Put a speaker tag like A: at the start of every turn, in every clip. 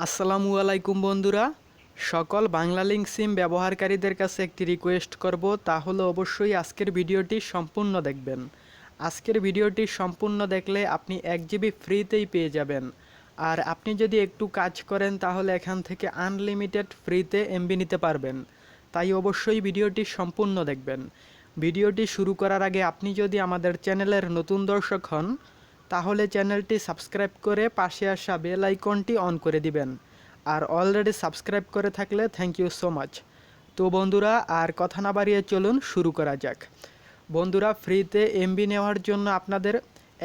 A: আসসালামু আলাইকুম বন্ধুরা, সকল বাংলালিংক সিম ব্যবহারকারীদের কাছে একটি রিকোয়েস্ট করব, তা হলো অবশ্যই আজকের ভিডিওটি সম্পূর্ণ দেখবেন। আজকের ভিডিওটি সম্পূর্ণ দেখলে আপনি 1 GB ফ্রিতেই পেয়ে যাবেন। আর আপনি যদি একটু কাজ করেন তাহলে এখান থেকে আনলিমিটেড ফ্রিতে এমবি নিতে পারবেন। তাই অবশ্যই ভিডিওটি সম্পূর্ণ দেখবেন। ভিডিওটি শুরু করার আগে আপনি যদি আমাদের চ্যানেলের নতুন দর্শক হন তাহলে চ্যানেলটি সাবস্ক্রাইব করে পাশে আসা বেল আইকনটি অন করে দিবেন। আর অলরেডি সাবস্ক্রাইব করে থাকলে থ্যাংক ইউ সো মাচ। তো বন্ধুরা, আর কথা না বাড়িয়ে চলুন শুরু করা যাক। বন্ধুরা, ফ্রিতে এমবি নেওয়ার জন্য আপনাদের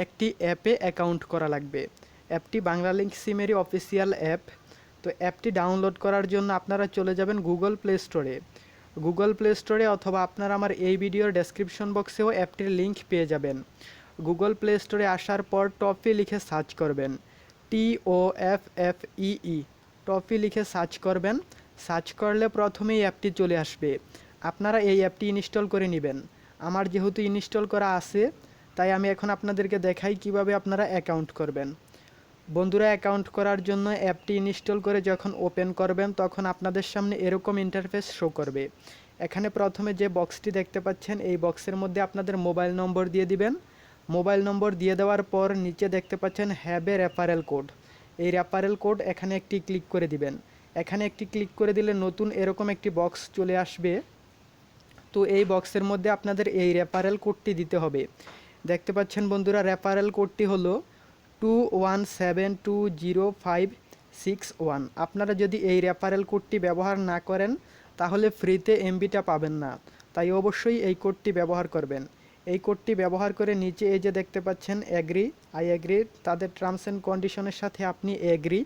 A: একটি অ্যাপে অ্যাকাউন্ট করা লাগবে। অ্যাপটি বাংলালিংক সিমেরই অফিসিয়াল অ্যাপ। তো অ্যাপটি ডাউনলোড করার জন্য আপনারা চলে যাবেন গুগল প্লে স্টোরে। গুগল প্লে স্টোরে অথবা আপনারা আমার এই ভিডিওর ডেসক্রিপশন বক্সেও অ্যাপটির লিঙ্ক পেয়ে যাবেন। গুগল প্লে স্টোরে আসার পর টফি লিখে সার্চ করবেন, TOFFEE, টফি লিখে সার্চ করবেন। সার্চ করলে প্রথমেই অ্যাপটি চলে আসবে। আপনারা এই অ্যাপটি ইনস্টল করে নেবেন। আমার যেহেতু ইনস্টল করা আছে তাই আমি এখন আপনাদেরকে দেখাই কিভাবে আপনারা অ্যাকাউন্ট করবেন। বন্ধুরা, অ্যাকাউন্ট করার জন্য অ্যাপটি ইনস্টল করে যখন ওপেন করবেন তখন আপনাদের সামনে এরকম ইন্টারফেস শো করবে। এখানে প্রথমে যে বক্সটি দেখতে পাচ্ছেন এই বক্সের মধ্যে আপনাদের মোবাইল নম্বর দিয়ে দিবেন। মোবাইল নম্বর দিয়ে দেওয়ার পর নিচে দেখতে পাচ্ছেন হ্যাভ এ রেফারেল কোড। এই রেফারেল কোড এখানে একটি ক্লিক করে দিবেন। এখানে একটি ক্লিক করে দিলে নতুন এরকম একটি বক্স চলে আসবে। তো এই বক্সের মধ্যে আপনাদের এই রেফারেল কোডটি দিতে হবে। দেখতে পাচ্ছেন বন্ধুরা, রেফারেল কোডটি হলো 21720561। আপনারা যদি এই রেফারেল কোডটি ব্যবহার না করেন তাহলে ফ্রিতে এমবিটা পাবেন না। তাই অবশ্যই এই কোডটি ব্যবহার করবেন। এই কোডটি ব্যবহার করে নিচে এই যে দেখতে পাচ্ছেন আই এগ্রি, তাদের টার্মস অ্যান্ড কন্ডিশনের সাথে আপনি এগ্রি,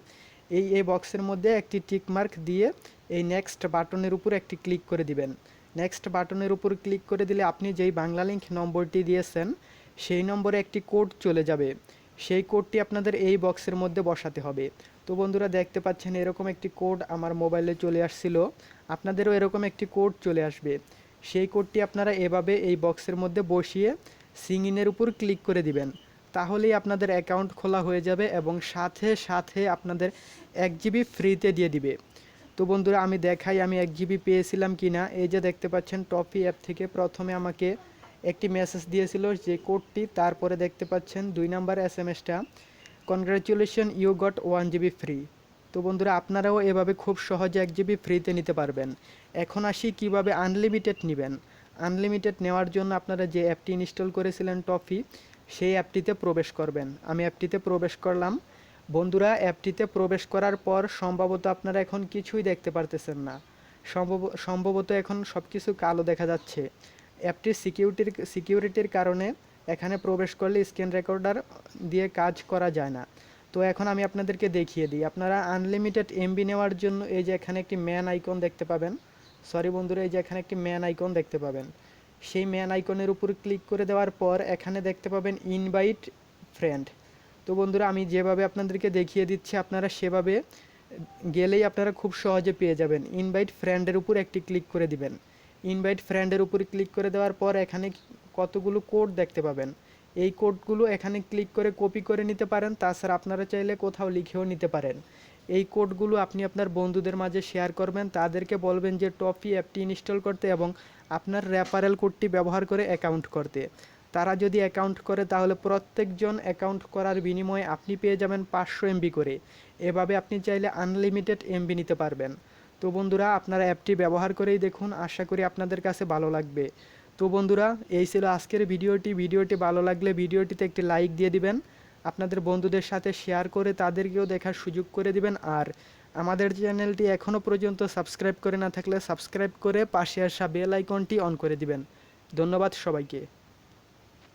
A: এই বক্সের মধ্যে একটি টিক মার্ক দিয়ে এই নেক্সট বাটনের উপর একটি ক্লিক করে দিবেন। নেক্সট বাটনের উপর ক্লিক করে দিলে আপনি যেই বাংলালিংক নম্বরটি দিয়েছেন সেই নম্বরে একটি কোড চলে যাবে। সেই কোডটি আপনাদের এই বক্সের মধ্যে বসাতে হবে। তো বন্ধুরা, দেখতে পাচ্ছেন এরকম একটি কোড আমার মোবাইলে চলে আসছিল। আপনাদেরও এরকম একটি কোড চলে আসবে। সেই কোডটি আপনারা এভাবে এই বক্সের মধ্যে বসিয়ে সিং ইনের উপর ক্লিক করে দিবেন। তাহলেই আপনাদের অ্যাকাউন্ট খোলা হয়ে যাবে এবং সাথে সাথে আপনাদের 1 GB ফ্রিতে দিয়ে দিবে। তো বন্ধুরা, আমি দেখাই আমি 1 GB পেয়েছিলাম কিনা। এই যে দেখতে পাচ্ছেন টফি অ্যাপ থেকে প্রথমে আমাকে একটি মেসেজ দিয়েছিল যে কোডটি, তারপরে দেখতে পাচ্ছেন 2 নাম্বার SMS-টা, congratulation you got 1 GB free. তো বন্ধুরা, আপনারাও এভাবে খুব সহজে 1 GB ফ্রিতে নিতে পারবেন। এখন আসি কিভাবে আনলিমিটেড নেবেন। আনলিমিটেড নেওয়ার জন্য আপনারা যে অ্যাপটি ইনস্টল করেছিলেন টফি, সেই অ্যাপটিতে প্রবেশ করবেন। আমি অ্যাপটিতে প্রবেশ করলাম। বন্ধুরা, অ্যাপটিতে প্রবেশ করার পর সম্ভবত আপনারা এখন কিছুই দেখতে পারতেছেন না। সম্ভবত এখন সব কিছু কালো দেখা যাচ্ছে। অ্যাপটির সিকিউরিটির কারণে এখানে প্রবেশ করলে স্ক্রিন রেকর্ডার দিয়ে কাজ করা যায় না। তো এখন আমি আপনাদেরকে দেখিয়ে দিই। আপনারা আনলিমিটেড এমবি নেওয়ার জন্য এই যে এখানে একটি ম্যান আইকন দেখতে পাবেন। সরি বন্ধুরা, এই যে এখানে একটি ম্যান আইকন দেখতে পাবেন। সেই ম্যান আইকনের উপর ক্লিক করে দেওয়ার পর এখানে দেখতে পাবেন ইনভাইট ফ্রেন্ড। তো বন্ধুরা, আমি যেভাবে আপনাদেরকে দেখিয়ে দিচ্ছি আপনারা সেভাবে গেলেই আপনারা খুব সহজে পেয়ে যাবেন। ইনভাইট ফ্রেন্ডের উপর একটি ক্লিক করে দিবেন। ইনভাইট ফ্রেন্ডের উপর ক্লিক করে দেওয়ার পর এখানে কতগুলো কোড দেখতে পাবেন। এই কোডগুলো এখানে ক্লিক করে কপি করে নিতে পারেন, তাছাড়া আপনারা চাইলে কোথাও লিখেও নিতে পারেন। এই কোডগুলো আপনি আপনার বন্ধুদের মাঝে শেয়ার করবেন, তাদেরকে বলবেন যে টফি অ্যাপটি ইনস্টল করতে এবং আপনার রেফারেল কোডটি ব্যবহার করে অ্যাকাউন্ট করতে। তারা যদি অ্যাকাউন্ট করে তাহলে প্রত্যেকজন অ্যাকাউন্ট করার বিনিময়ে আপনি পেয়ে যাবেন 500 MB করে। এভাবে আপনি চাইলে আনলিমিটেড এমবি নিতে পারবেন। তো বন্ধুরা, আপনারা অ্যাপটি ব্যবহার করেই দেখুন, আশা করি আপনাদের কাছে ভালো লাগবে। তো বন্ধুরা, এই ছিল আজকের ভিডিওটি ভালো লাগলে ভিডিওটিতে একটি লাইক দিয়ে দিবেন। আপনাদের বন্ধুদের সাথে শেয়ার করে তাদেরকেও দেখার সুযোগ করে দিবেন। আর আমাদের চ্যানেলটি এখনও পর্যন্ত সাবস্ক্রাইব করে না থাকলে সাবস্ক্রাইব করে পাশে আসা বেল আইকনটি অন করে দিবেন। ধন্যবাদ সবাইকে।